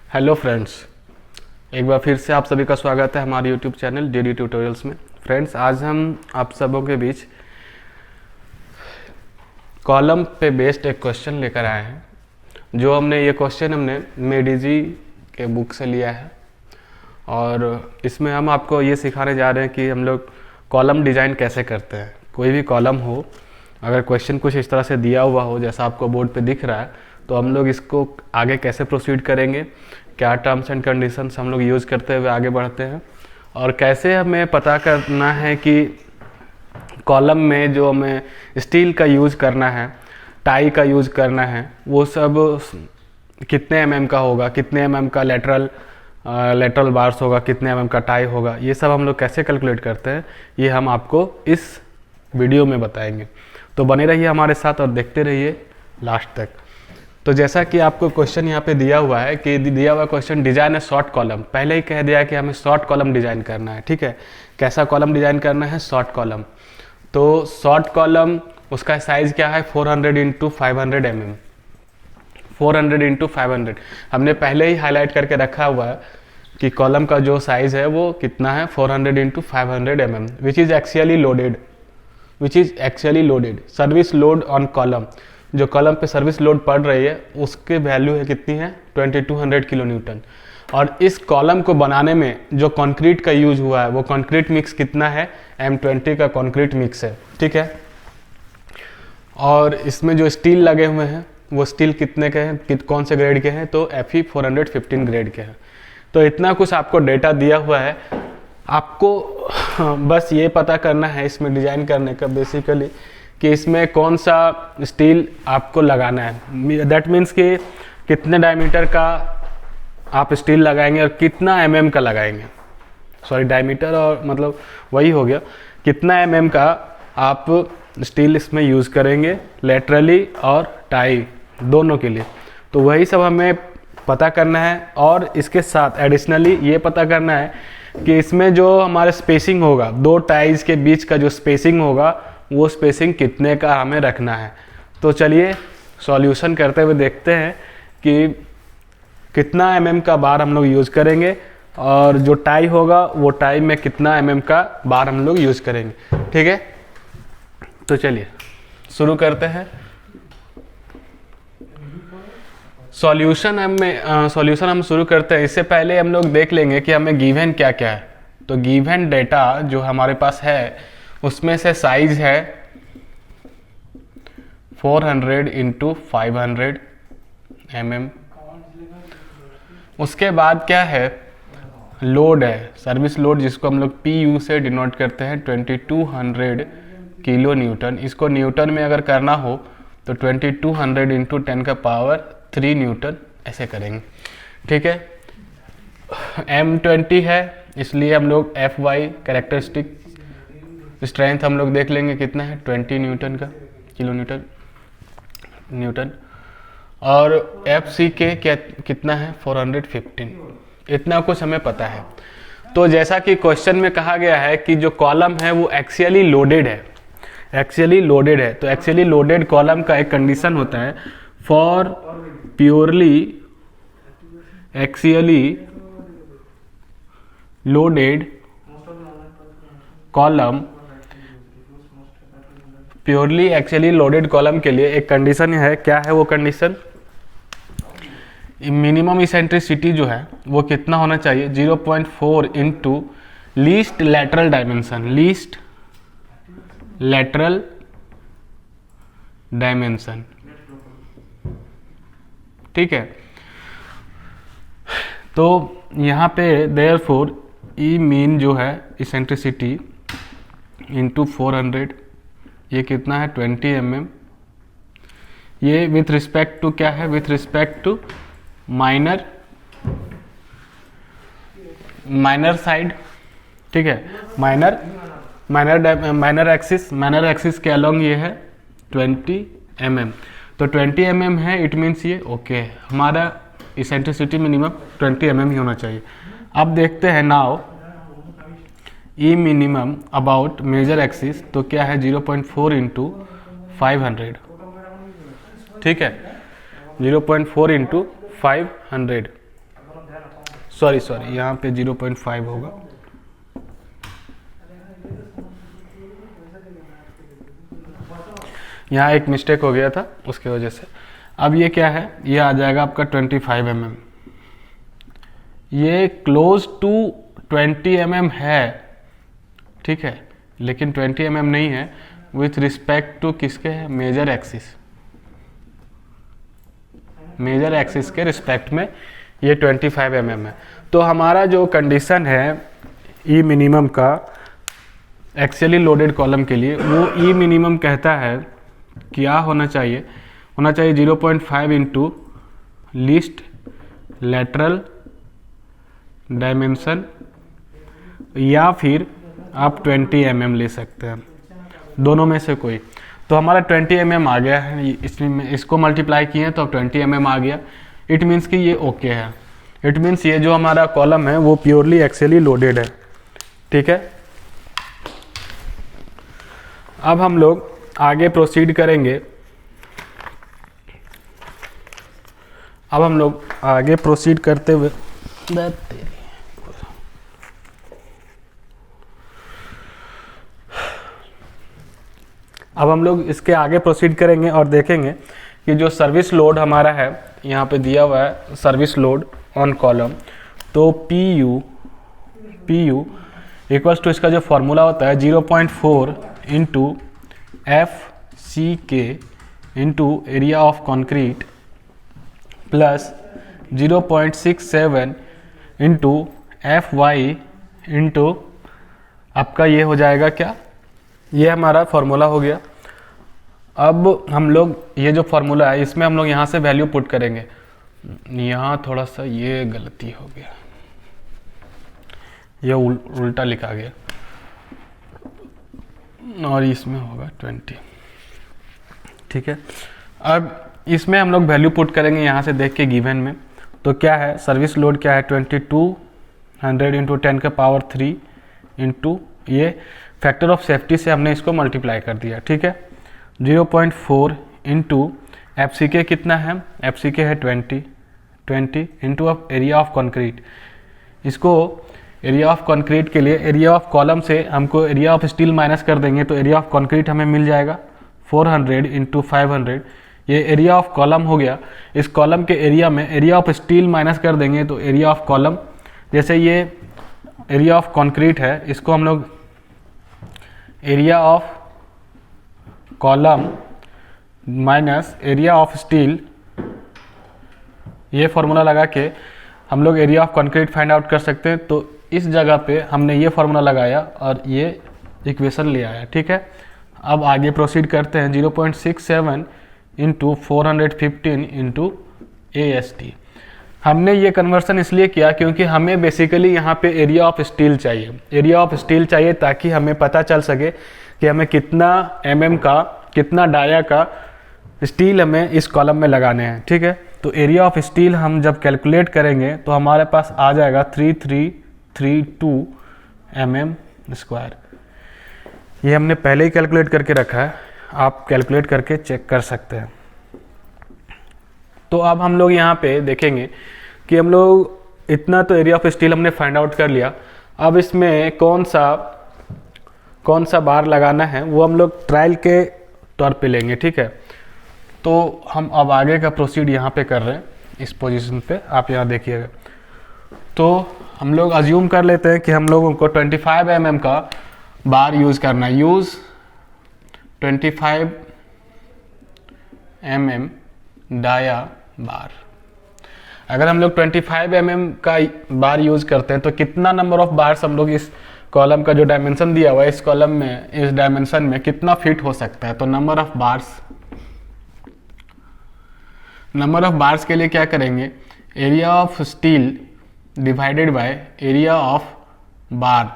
Hello friends, एक बार फिर से आप सभी का स्वागत है हमारे यूट्यूब चैनल डीडी ट्यूटोरियल्स में। फ्रेंड्स, आज हम आप सबों के बीच कॉलम पे बेस्ड एक क्वेश्चन लेकर आए हैं। ये क्वेश्चन हमने मेडीजी के बुक से लिया है और इसमें हम आपको ये सिखाने जा रहे हैं कि हम लोग कॉलम डिज़ाइन कैसे करते हैं। कोई भी कॉलम हो, अगर क्वेश्चन कुछ इस तरह से दिया हुआ हो जैसा आपको बोर्ड पे दिख रहा है, तो हम लोग इसको आगे कैसे प्रोसीड करेंगे, क्या टर्म्स एंड कंडीशंस हम लोग यूज़ करते हुए आगे बढ़ते हैं और कैसे हमें पता करना है कि कॉलम में जो हमें स्टील का यूज़ करना है, टाई का यूज़ करना है, वो सब कितने mm का होगा, कितने mm का लेटरल बार्स होगा, कितने mm का टाई होगा, ये सब हम लोग कैसे कैलकुलेट करते हैं, ये हम आपको इस वीडियो में बताएंगे। तो बने रहिए हमारे साथ और देखते रहिए लास्ट तक। तो जैसा कि आपको क्वेश्चन यहाँ पे दिया हुआ है कि दिया हुआ क्वेश्चन डिजाइन है शॉर्ट कॉलम, पहले ही कह दिया है कि हमें शॉर्ट कॉलम डिजाइन करना है। ठीक है, कैसा कॉलम डिजाइन करना है? Short column. तो शॉर्ट कॉलम उसका साइज क्या है? 400 इंटू 500 mm। 400 इंटू 500 हमने पहले ही हाईलाइट करके रखा हुआ है कि कॉलम का जो साइज है वो कितना है, 400 into 500 mm, which is actually loaded. Service load on column, जो कॉलम पे सर्विस लोड पड़ रही है उसके वैल्यू है कितनी है? 2200 किलो न्यूटन। और इस कॉलम को बनाने में जो कंक्रीट का यूज हुआ है वो कंक्रीट मिक्स कितना है? M20 का कंक्रीट मिक्स है। ठीक है, और इसमें जो स्टील लगे हुए हैं वो स्टील कितने के हैं, कौन से ग्रेड के हैं? तो Fe 415 ग्रेड के हैं। तो इतना कुछ आपको डेटा दिया हुआ है, आपको बस ये पता करना है इसमें डिजाइन करने का बेसिकली कि इसमें कौन सा स्टील आपको लगाना है। दैट मीन्स कि कितने डायमीटर का आप स्टील लगाएंगे और कितना mm का लगाएंगे। सॉरी, डायमीटर और मतलब वही हो गया, कितना mm का आप स्टील इसमें यूज़ करेंगे लेटरली और टाई दोनों के लिए। तो वही सब हमें पता करना है और इसके साथ एडिशनली ये पता करना है कि इसमें जो हमारा स्पेसिंग होगा, दो टाइज के बीच का जो स्पेसिंग होगा वो स्पेसिंग कितने का हमें रखना है। तो चलिए सॉल्यूशन करते हुए देखते हैं कि कितना mm का बार हम लोग यूज़ करेंगे और जो टाई होगा वो टाई में कितना mm का बार हम लोग यूज़ करेंगे। ठीक है, तो चलिए शुरू करते हैं। सॉल्यूशन हम शुरू करते हैं। इससे पहले हम लोग देख लेंगे कि हमें गिवन क्या क्या है। तो गिवन डेटा जो हमारे पास है उसमें से साइज है 400 इंटू 500 mm। उसके बाद क्या है? लोड है, सर्विस लोड, जिसको हम लोग PU से डिनोट करते हैं, 2200 किलो न्यूटन। इसको न्यूटन में अगर करना हो तो 2200 इंटू 10 का पावर 3 न्यूटन ऐसे करेंगे। ठीक है, M20 है इसलिए हम लोग FY कैरेक्टरिस्टिक स्ट्रेंथ हम लोग देख लेंगे कितना है, 20 न्यूटन का, किलो न्यूटन। और FCK कितना है? 415। इतना कुछ हमें पता है। तो जैसा कि क्वेश्चन में कहा गया है कि जो कॉलम है वो एक्सियली लोडेड है, तो एक्सियली लोडेड कॉलम का एक कंडीशन होता है, for purely axially loaded column, purely actually loaded column के लिए एक कंडीशन है। क्या है वो कंडीशन? मिनिमम इसेंट्रिसिटी जो है वो कितना होना चाहिए? 0.4 इंटू लीस्ट लेटरल डायमेंशन। ठीक है, तो यहाँ पे देयरफॉर ई मीन जो है इसेंट्रिसिटी इंटू 400, ये कितना है? 20 mm। ये विथ रिस्पेक्ट टू क्या है? With respect to minor side. ठीक है, माइनर एक्सिस के अलोंग ये है 20 mm। तो 20 mm है, इट मीन्स ये ओके, हमारा इसेंट्रिसिटी मिनिमम 20 mm ही होना चाहिए। अब देखते हैं now e minimum about major axis, तो क्या है? 0.4 इंटू 500। ठीक है, 0.4 इंटू 500। सॉरी यहाँ पे 0.5 होगा। यहाँ एक मिस्टेक हो गया था उसकी वजह से। अब ये क्या है, ये आ जाएगा आपका 25 mm। ये क्लोज टू 20 mm है, ठीक है, लेकिन 20 mm नहीं है विथ रिस्पेक्ट टू किसके है, मेजर एक्सिस। मेजर एक्सिस के रिस्पेक्ट में ये 25 mm है। तो हमारा जो कंडीशन है ई मिनिमम का एक्सियली लोडेड कॉलम के लिए, वो ई मिनिमम कहता है क्या होना चाहिए, 0.5 इंटू लीस्ट लेटरल डायमेंशन, या फिर आप 20 mm ले सकते हैं, दोनों में से कोई। तो हमारा 20 mm आ गया है, इसमें इसको मल्टीप्लाई किए तो अब 20 mm आ गया। इट मीन्स कि ये ओके है। इट मीन्स ये जो हमारा कॉलम है वो प्योरली एक्सियली लोडेड है, ठीक है। अब हम लोग आगे प्रोसीड करेंगे। अब हम लोग आगे प्रोसीड करते हुए अब हम लोग इसके आगे प्रोसीड करेंगे और देखेंगे कि जो सर्विस लोड हमारा है, यहाँ पे दिया हुआ है सर्विस लोड ऑन कॉलम। तो PU इक्वल्स टू, इसका जो फॉर्मूला होता है 0.4 into FCK into area of concrete plus 0.67 into FY into आपका ये हो जाएगा क्या, ये हमारा फॉर्मूला हो गया। अब हम लोग ये जो फॉर्मूला है इसमें हम लोग यहाँ से वैल्यू पुट करेंगे। यहाँ थोड़ा सा ये गलती हो गया, ये उल्टा लिखा गया और इसमें होगा 20, ठीक है। अब इसमें हम लोग वैल्यू पुट करेंगे यहाँ से देख के गिवन में। तो क्या है, सर्विस लोड क्या है 2200 इंटू 10 का पावर 3 इंटू ये फैक्टर ऑफ सेफ्टी से हमने इसको मल्टीप्लाई कर दिया, ठीक है। 0.4 इंटू FCK कितना है, FCK है 20 इंटू एरिया ऑफ कंक्रीट। इसको एरिया ऑफ कंक्रीट के लिए एरिया ऑफ कॉलम से हमको एरिया ऑफ स्टील माइनस कर देंगे तो एरिया ऑफ कंक्रीट हमें मिल जाएगा 400 इंटू 500। ये एरिया ऑफ कॉलम हो गया। इस कॉलम के एरिया में एरिया ऑफ स्टील माइनस कर देंगे तो एरिया ऑफ कॉलम, जैसे ये एरिया ऑफ कंक्रीट है, इसको हम लोग area of column minus area of steel, ये फॉर्मूला लगा के हम लोग area of concrete find out कर सकते हैं। तो इस जगह पे हमने ये फॉर्मूला लगाया और ये इक्वेशन ले आया, ठीक है। अब आगे प्रोसीड करते हैं। 0.67 इंटू 415 इंटू AST। हमने ये कन्वर्सन इसलिए किया क्योंकि हमें बेसिकली यहाँ पे एरिया ऑफ स्टील चाहिए। एरिया ऑफ स्टील चाहिए ताकि हमें पता चल सके कि हमें कितना mm का, कितना डाया का स्टील हमें इस कॉलम में लगाने हैं, ठीक है। तो एरिया ऑफ स्टील हम जब कैलकुलेट करेंगे तो हमारे पास आ जाएगा 3332 mm²। ये हमने पहले ही कैलकुलेट करके रखा है, आप कैलकुलेट करके चेक कर सकते हैं। तो अब हम लोग यहाँ पे देखेंगे कि हम लोग इतना तो एरिया ऑफ स्टील हमने फाइंड आउट कर लिया। अब इसमें कौन सा बार लगाना है वो हम लोग ट्रायल के तौर पे लेंगे, ठीक है। तो हम अब आगे का प्रोसीड यहाँ पे कर रहे हैं, इस पोजीशन पे आप यहाँ देखिएगा। तो हम लोग अज्यूम कर लेते हैं कि हम लोगों को 25 mm का बार यूज़ करना है। यूज़ 25 mm डाया बार। अगर हम लोग 25 mm का बार यूज़ करते हैं तो कितना नंबर ऑफ बार्स हम लोग इस कॉलम का जो डायमेंशन दिया हुआ है, इस कॉलम में, इस डायमेंशन में कितना फिट हो सकता है। तो नंबर ऑफ बार्स के लिए क्या करेंगे, area of steel divided by area of बार,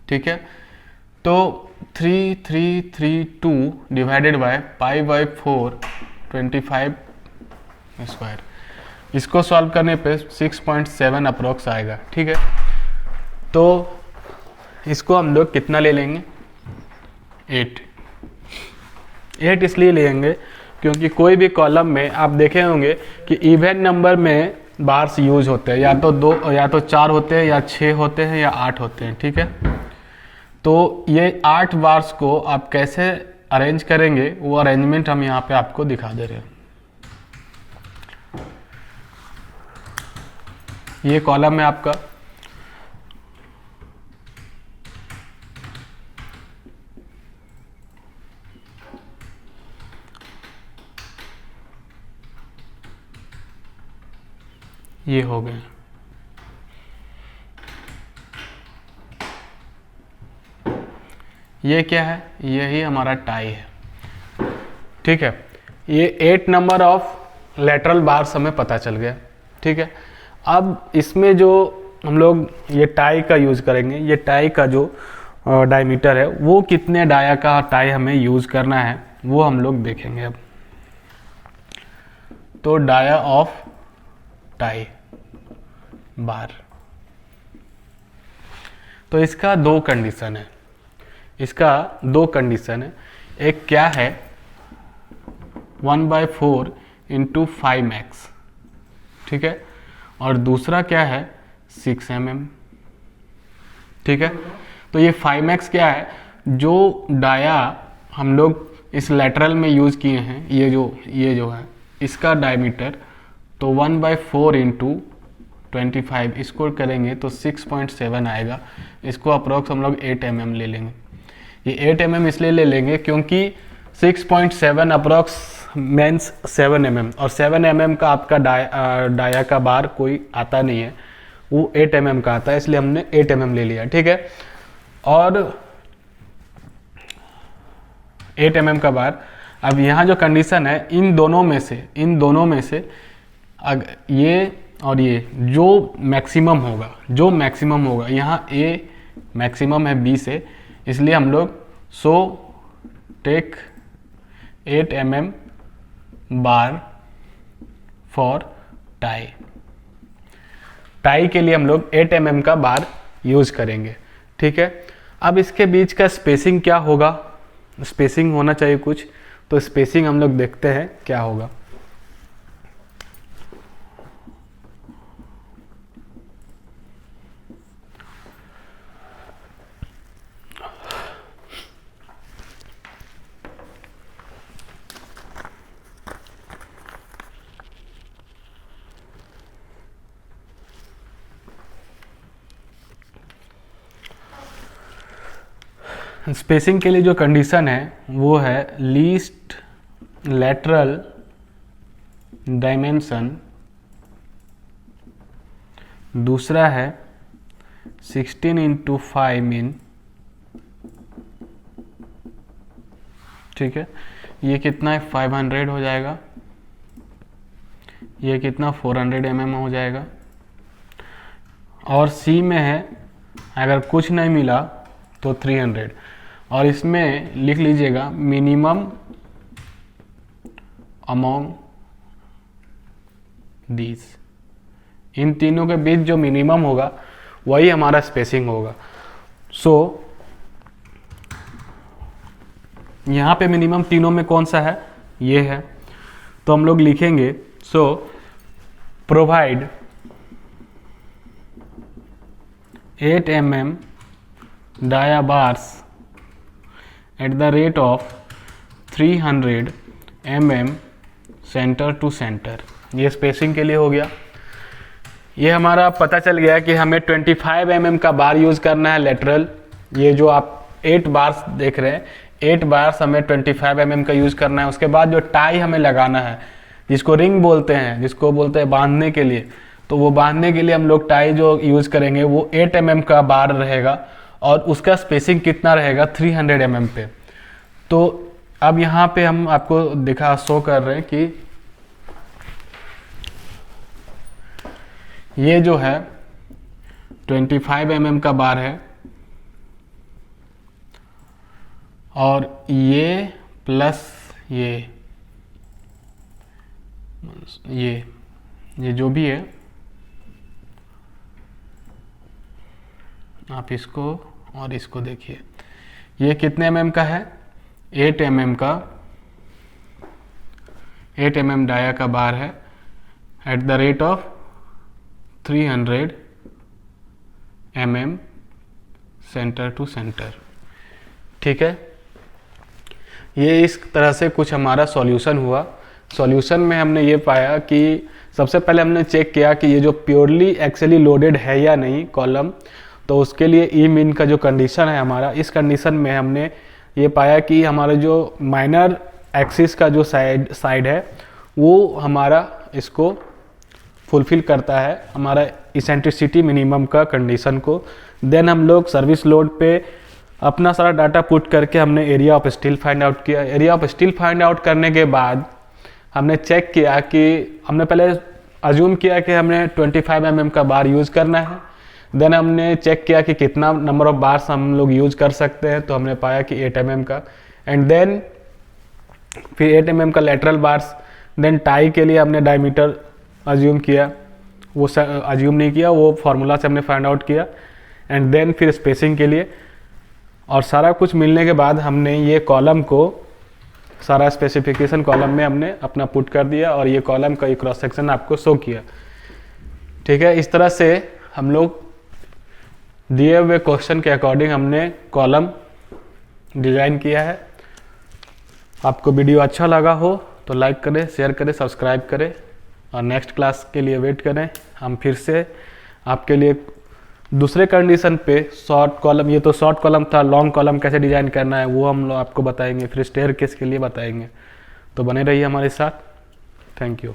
ठीक है। तो 3332 divided by pi by 4 25 square, इसको सॉल्व करने पे 6.7 अप्रोक्स आएगा, ठीक है। तो इसको हम लोग कितना ले लेंगे, 8 इसलिए लेंगे क्योंकि कोई भी कॉलम में आप देखे होंगे कि इवन नंबर में बार्स यूज होते हैं, या तो 2 या तो 4 होते हैं, या 6 होते हैं, या 8 होते हैं, ठीक है। तो ये 8 बार्स को आप कैसे अरेंज करेंगे वो अरेंजमेंट हम यहाँ पे आपको दिखा दे रहे हैं। ये कॉलम है आपका, ये हो गए। ये क्या है? यही हमारा टाई है, ठीक है। ये 8 नंबर ऑफ लेटरल बार्स हमें पता चल गया, ठीक है। अब इसमें जो हम लोग ये टाई का यूज़ करेंगे, ये टाई का जो डायमीटर है वो कितने डाया का टाई हमें यूज़ करना है वो हम लोग देखेंगे अब। तो डाया ऑफ टाई बार, तो इसका 2 कंडीशन है, इसका 2 कंडीशन है। एक क्या है, 1/4 × 5max, ठीक है, और दूसरा क्या है 6 mm, ठीक है। तो ये 5max क्या है, जो डाया हम लोग इस लेटरल में यूज किए हैं, ये जो है इसका डायमीटर, तो 1/4 × 25 इसको करेंगे तो 6.7 आएगा। इसको अप्रोक्स हम लोग 8 mm ले लेंगे। ये 8 mm इसलिए ले लेंगे क्योंकि 6.7 अप्रोक्स मीन्स 7 mm, और 7 mm का आपका डाया का बार कोई आता नहीं है, वो 8 mm का आता है, इसलिए हमने 8 mm ले लिया, ठीक है। और 8 mm का बार, अब यहाँ जो कंडीशन है इन दोनों में से ये और ये जो मैक्सिमम होगा, यहाँ A मैक्सिमम है B से, इसलिए हम लोग take 8 mm bar for tie के लिए हम लोग 8 mm का बार यूज करेंगे, ठीक है। अब इसके बीच का स्पेसिंग क्या होगा, स्पेसिंग होना चाहिए कुछ, तो स्पेसिंग हम लोग देखते हैं क्या होगा। स्पेसिंग के लिए जो कंडीशन है वो है लीस्ट लेटरल डायमेंशन, दूसरा है 16 × 5 min, ठीक है। ये कितना है 500 हो जाएगा, ये कितना 400 mm हो जाएगा, और सी में है अगर कुछ नहीं मिला तो 300, और इसमें लिख लीजिएगा मिनिमम अमोंग दीज, इन तीनों के बीच जो मिनिमम होगा वही हमारा स्पेसिंग होगा। यहाँ पे मिनिमम तीनों में कौन सा है, ये है, तो हम लोग लिखेंगे provide 8 mm dia bars at the rate of 300 mm centre to centre. ये स्पेसिंग के लिए हो गया। ये हमारा पता चल गया कि हमें 25 mm का बार यूज करना है लेटरल। ये जो आप 8 बार्स देख रहे हैं, 8 बार्स हमें 25 mm का यूज करना है। उसके बाद जो टाई हमें लगाना है, जिसको रिंग बोलते हैं, जिसको बोलते हैं बांधने के लिए, तो वो बांधने के लिए हम लोग टाई जो यूज करेंगे वो 8 mm का बार रहेगा, और उसका स्पेसिंग कितना रहेगा 300 mm पे। तो अब यहाँ पे हम आपको शो कर रहे हैं कि ये जो है 25 mm का बार है, और ये प्लस ये जो भी है, आप इसको और इसको देखिए, ये कितने mm का है, 8 mm का, 8 mm डाया का बार है at the rate of 300 mm centre to centre. ठीक है, ये इस तरह से कुछ हमारा सॉल्यूशन हुआ। सॉल्यूशन में हमने ये पाया कि सबसे पहले हमने चेक किया कि ये जो प्योरली एक्चुअली लोडेड है या नहीं कॉलम, तो उसके लिए ई मीन का जो कंडीशन है हमारा, इस कंडीशन में हमने ये पाया कि हमारा जो माइनर एक्सिस का जो साइड है वो हमारा इसको फुलफिल करता है, हमारा इसेंट्रिसिटी मिनिमम का कंडीशन को। देन हम लोग सर्विस लोड पे अपना सारा डाटा पुट करके हमने area of steel find out किया। Area of steel find out करने के बाद हमने चेक किया कि हमने पहले अज्यूम किया कि हमने 25 mm का बार यूज़ करना है। देन हमने चेक किया कि कितना नंबर ऑफ बार्स हम लोग यूज़ कर सकते हैं, तो हमने पाया कि 8 mm का। एंड देन फिर 8 mm का लेटरल बार्स। देन टाई के लिए हमने डायमीटर अज्यूम किया, वो अज्यूम नहीं किया, वो फार्मूला से हमने फाइंड आउट किया। एंड देन फिर स्पेसिंग के लिए, और सारा कुछ मिलने के बाद हमने ये कॉलम को सारा स्पेसिफिकेशन कॉलम में हमने अपना पुट कर दिया और ये कॉलम का क्रॉस सेक्शन आपको शो किया। ठीक है, इस तरह से हम लोग दिए हुए क्वेश्चन के अकॉर्डिंग हमने कॉलम डिज़ाइन किया है। आपको वीडियो अच्छा लगा हो तो लाइक करें, शेयर करें, सब्सक्राइब करें और नेक्स्ट क्लास के लिए वेट करें। हम फिर से आपके लिए दूसरे कंडीशन पे शॉर्ट कॉलम, ये तो शॉर्ट कॉलम था, लॉन्ग कॉलम कैसे डिज़ाइन करना है वो हम लोग आपको बताएंगे, फिर स्टेयर केस के लिए बताएंगे। तो बने रहिए हमारे साथ। Thank you.